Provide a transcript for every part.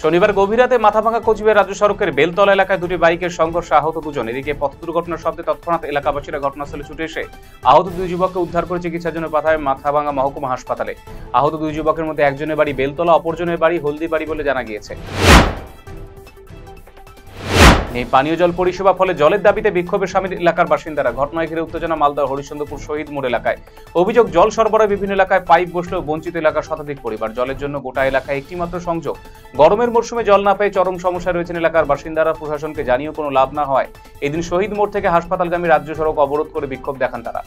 শনিবার গভীর রাতে মাথাভাঙা কোচবিহার রাজ্য সড়কের বেলতলা এলাকায় দুটি বাইকের সংঘর্ষে আহত দুজন। এদিকে পথ দুর্ঘটনার শব্দে তৎক্ষণাৎ এলাকাবাসীরা ঘটনাস্থলে ছুটে এসে আহত দুই যুবককে উদ্ধার করে চিকিৎসার জন্য পাঠায় মাথাভাঙা মহকুমা হাসপাতালে। আহত দুই যুবকের মধ্যে একজনের বাড়ি বেলতলা, অপরজনের বাড়ি হলদিবাড়ি বলে জানা গিয়েছে। এই পানীয় জল পরিষেবা ফলে জলের দাবিতে বিক্ষোভে সামিল এলাকার বাসিন্দারা। ঘটনায় ঘিরে উত্তেজনা মালদার হরিশ্চন্দ্রপুর শহীদ মোড় এলাকায়। অভিযোগ, জল সরবরাহে বিভিন্ন এলাকায় পাইপ বসলেও বঞ্চিত এলাকার শতাধিক পরিবার। জলের জন্য গোটা এলাকায় একটি মাত্র সংযোগ। গরমের মরশুমে জল না পেয়ে চরম সমস্যায় রয়েছেন এলাকার বাসিন্দারা। প্রশাসনকে জানিয়েও কোনো লাভ না হয় এদিন শহীদ মোড় থেকে হাসপাতালগামী রাজ্য সড়ক অবরোধ করে বিক্ষোভ দেখান তারা।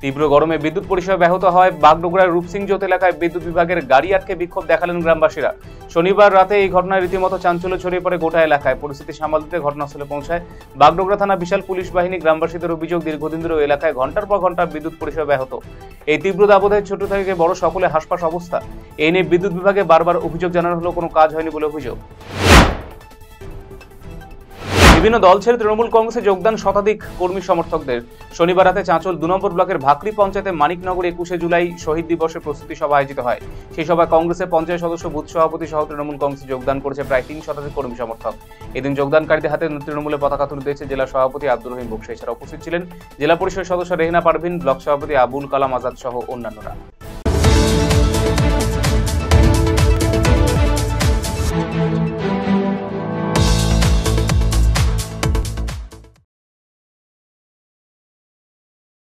তীব্র গরমে বিদ্যুৎ পরিষেবা ব্যাহত হয় বাগডোগরার রূপসিংজোত এলাকায় বিদ্যুৎ বিভাগের গাড়ি আটকে বিক্ষোভ দেখালেন গ্রামবাসীরা। শনিবার রাতে এই ঘটনায় রীতিমতো চাঞ্চল্য ছড়িয়ে পড়ে গোটা এলাকায়। পরিস্থিতি সামাল দিতে ঘটনাস্থলে পৌঁছায় বাগডোগরা থানা বিশাল পুলিশ বাহিনী। গ্রামবাসীদের অভিযোগ, দীর্ঘদিন ধরে এলাকায় ঘন্টার পর ঘন্টা বিদ্যুৎ পরিষেবা ব্যাহত। এই তীব্র দাবদাহে ছোট থেকে বড় সকলে হাসপাস অবস্থা। এই নিয়ে বিদ্যুৎ বিভাগে বারবার অভিযোগ জানানো হলেও কোনো কাজ হয়নি বলে অভিযোগ। বিভিন্ন দল ছেড়ে তৃণমূল কংগ্রেসে যোগদান শতাধিক কর্মী সমর্থকদের। শনিবার রাতে চাঁচল 2 নম্বর ব্লকের ভাকরি পঞ্চায়েতে মানিকনগর 21শে জুলাই শহীদ দিবসের প্রস্তুতি সভা আয়োজিত হয়। সেই সভায় কংগ্রেসের পঞ্চায়েত সদস্য, বুথ সভাপতি সহ তৃণমূল কংগ্রেসে যোগদান করেছে প্রায় 3 শতাধিক কর্মী সমর্থক। এদিন যোগদানকারীদের হাতে তৃণমূলের পতাকা তুলে দিয়েছে জেলা সভাপতি আব্দুর রহিম বক্সি। এছাড়া উপস্থিত ছিলেন জেলা পরিষদ সদস্য রেহনা পারভিন, ব্লক সভাপতি আবুল কালাম আজাদ সহ অন্যান্যরা।